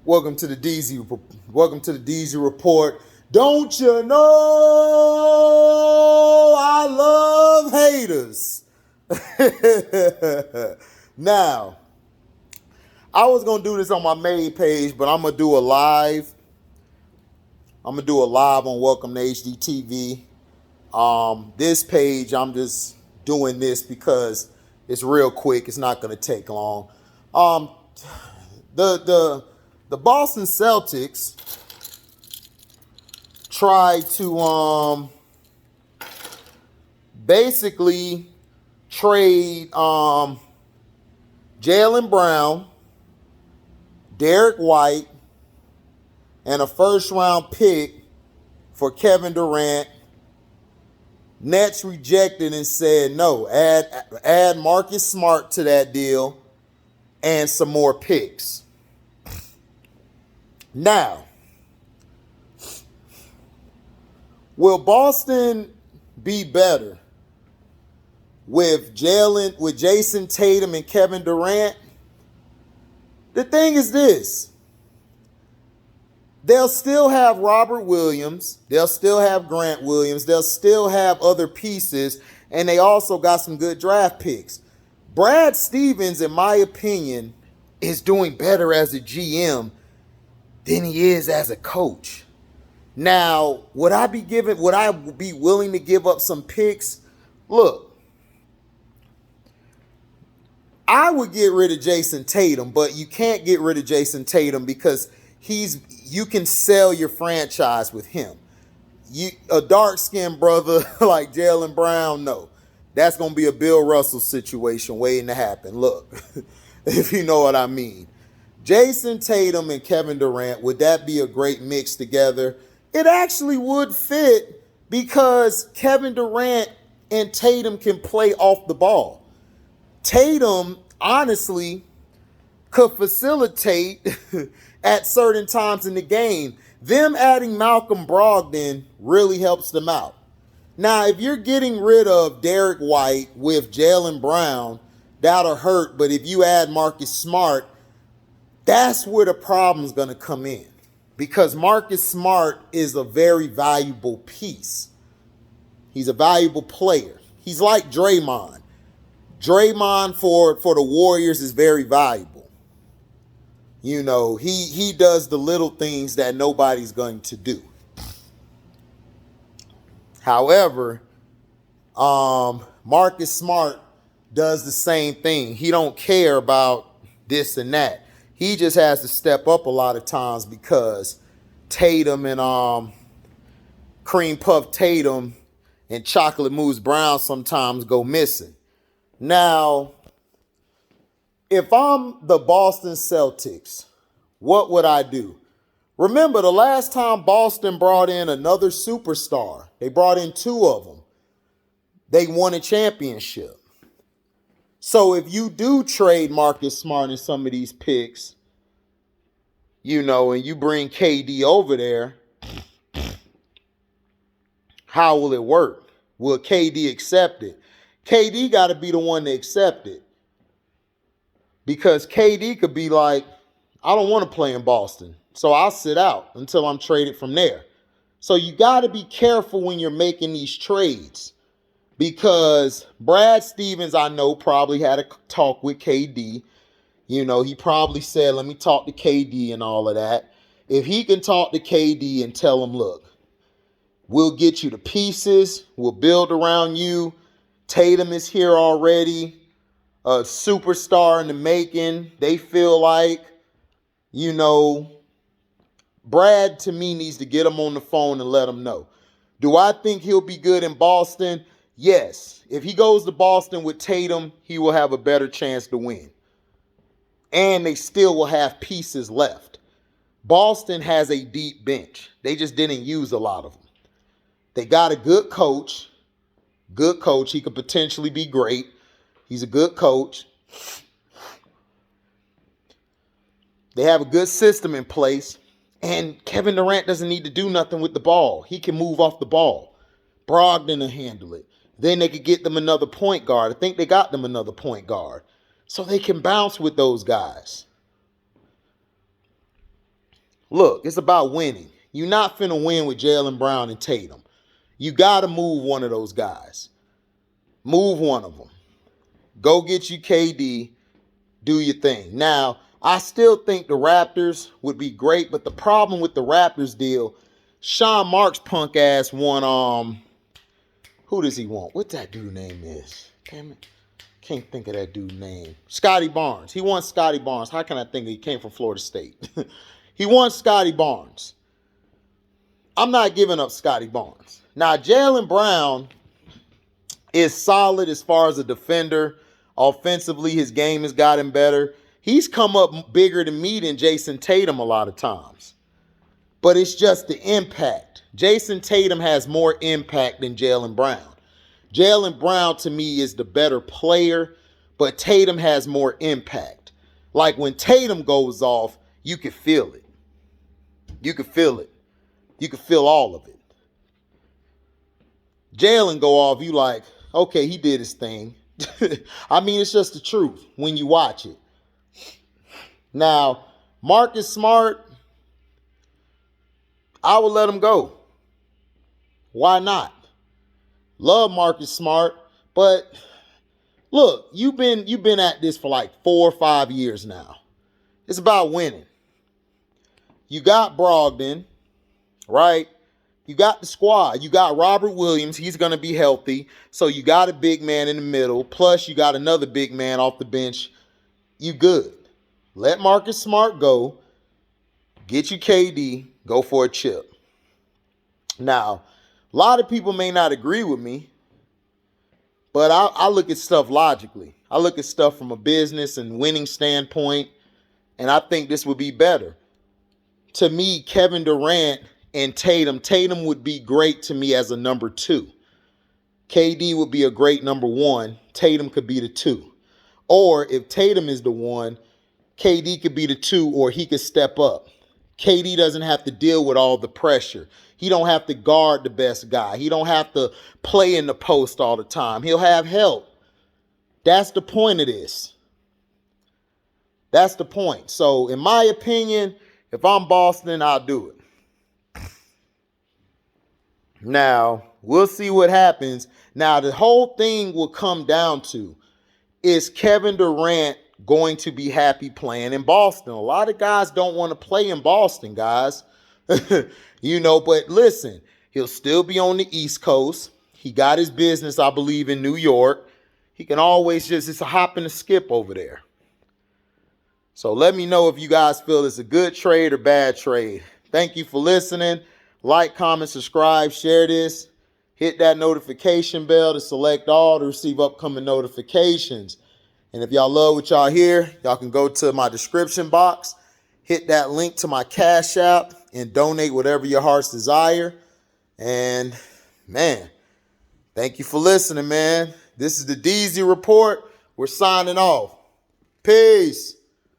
Welcome to the DZ. Welcome to the DZ report. Don't you know I love haters? Now, I was gonna do this on my main page, but I'm gonna do a live. I'm gonna do a live on Welcome to HDTV. This page, I'm just doing this because it's real quick. It's not gonna take long. Um, the Boston Celtics tried to basically trade Jaylen Brown, Derek White, and a first round pick for Kevin Durant. Nets rejected and said no. Add Marcus Smart to that deal and some more picks. Now, will Boston be better with Jason Tatum and Kevin Durant? The thing is this. They'll still have Robert Williams. They'll still have Grant Williams. They'll still have other pieces. And they also got some good draft picks. Brad Stevens, in my opinion, is doing better as a GM than he is as a coach. Now, would I be willing to give up some picks? Look, I would get rid of Jason Tatum, but you can't get rid of Jason Tatum because you can sell your franchise with him. A dark-skinned brother like Jaylen Brown, no. That's going to be a Bill Russell situation waiting to happen. Look, if you know what I mean. Jason Tatum and Kevin Durant, would that be a great mix together? It actually would fit because Kevin Durant and Tatum can play off the ball. Tatum, honestly, could facilitate at certain times in the game. Them adding Malcolm Brogdon really helps them out. Now, if you're getting rid of Derek White with Jaylen Brown, that'll hurt. But if you add Marcus Smart, that's where the problem's going to come in. Because Marcus Smart is a very valuable piece. He's a valuable player. He's like Draymond. Draymond for the Warriors is very valuable. You know, he does the little things that nobody's going to do. However, Marcus Smart does the same thing. He don't care about this and that. He just has to step up a lot of times because Tatum and Cream Puff Tatum and Chocolate Mousse Brown sometimes go missing. Now, if I'm the Boston Celtics, what would I do? Remember, the last time Boston brought in another superstar, they brought in two of them. They won a championship. So if you do trade Marcus Smart and some of these picks, you know, and you bring KD over there, how will it work? Will KD accept it? KD got to be the one to accept it. Because KD could be like, I don't want to play in Boston, so I'll sit out until I'm traded from there. So you got to be careful when you're making these trades. Because Brad Stevens, I know, probably had a talk with KD. You know, he probably said, let me talk to KD and all of that. If he can talk to KD and tell him, look, we'll get you the pieces. We'll build around you. Tatum is here already. A superstar in the making. They feel like, you know, Brad, to me, needs to get him on the phone and let him know. Do I think he'll be good in Boston? Yes. If he goes to Boston with Tatum, he will have a better chance to win. And they still will have pieces left. Boston has a deep bench. They just didn't use a lot of them. They got a good coach. Good coach. He could potentially be great. He's a good coach. They have a good system in place. And Kevin Durant doesn't need to do nothing with the ball. He can move off the ball. Brogdon will handle it. Then they could get them another point guard. I think they got them another point guard. So they can bounce with those guys. Look, it's about winning. You're not finna win with Jaylen Brown and Tatum. You got to move one of those guys. Move one of them. Go get you KD. Do your thing. Now, I still think the Raptors would be great, but the problem with the Raptors deal, Sean Marks punk ass won, who does he want? What that dude name is? Damn it. Can't think of that dude name. Scotty Barnes. He won Scotty Barnes. How can I think he came from Florida State? He won Scotty Barnes. I'm not giving up Scotty Barnes. Now, Jaylen Brown is solid as far as a defender. Offensively, his game has gotten better. He's come up bigger to me than Jason Tatum a lot of times. But it's just the impact. Jason Tatum has more impact than Jaylen Brown. Jaylen Brown, to me, is the better player, but Tatum has more impact. Like when Tatum goes off, you can feel it. You can feel it. You can feel all of it. Jaylen go off, you like, okay, he did his thing. I mean, it's just the truth when you watch it. Now, Marcus Smart, I would let him go. Why not? Love Marcus Smart, but look, you've been at this for like 4 or 5 years now. It's about winning. You got Brogdon, right? You got the squad. You got Robert Williams. He's going to be healthy. So you got a big man in the middle. Plus, you got another big man off the bench. You good. Let Marcus Smart go. Get you KD. Go for a chip. Now, a lot of people may not agree with me, but I look at stuff logically. I look at stuff from a business and winning standpoint, and I think this would be better. To me, Kevin Durant and Tatum would be great to me as a number 2. KD would be a great number 1. Tatum could be the 2. Or if Tatum is the 1, KD could be the 2, or he could step up. KD doesn't have to deal with all the pressure. He don't have to guard the best guy. He don't have to play in the post all the time. He'll have help. That's the point of this. That's the point. So, in my opinion, if I'm Boston, I'll do it. Now, we'll see what happens. Now, the whole thing will come down to, is Kevin Durant going to be happy playing in Boston? A lot of guys don't want to play in Boston, guys. But listen, he'll still be on the East Coast. He got his business, I believe, in New York. He can always it's a hop and a skip over there. So let me know if you guys feel it's a good trade or bad trade. Thank you for listening. Like, comment, subscribe, share this. Hit that notification bell to select all to receive upcoming notifications. And if y'all love what y'all hear, y'all can go to my description box, hit that link to my Cash App, and donate whatever your heart's desire. And, man, thank you for listening, man. This is the DZ Report. We're signing off. Peace.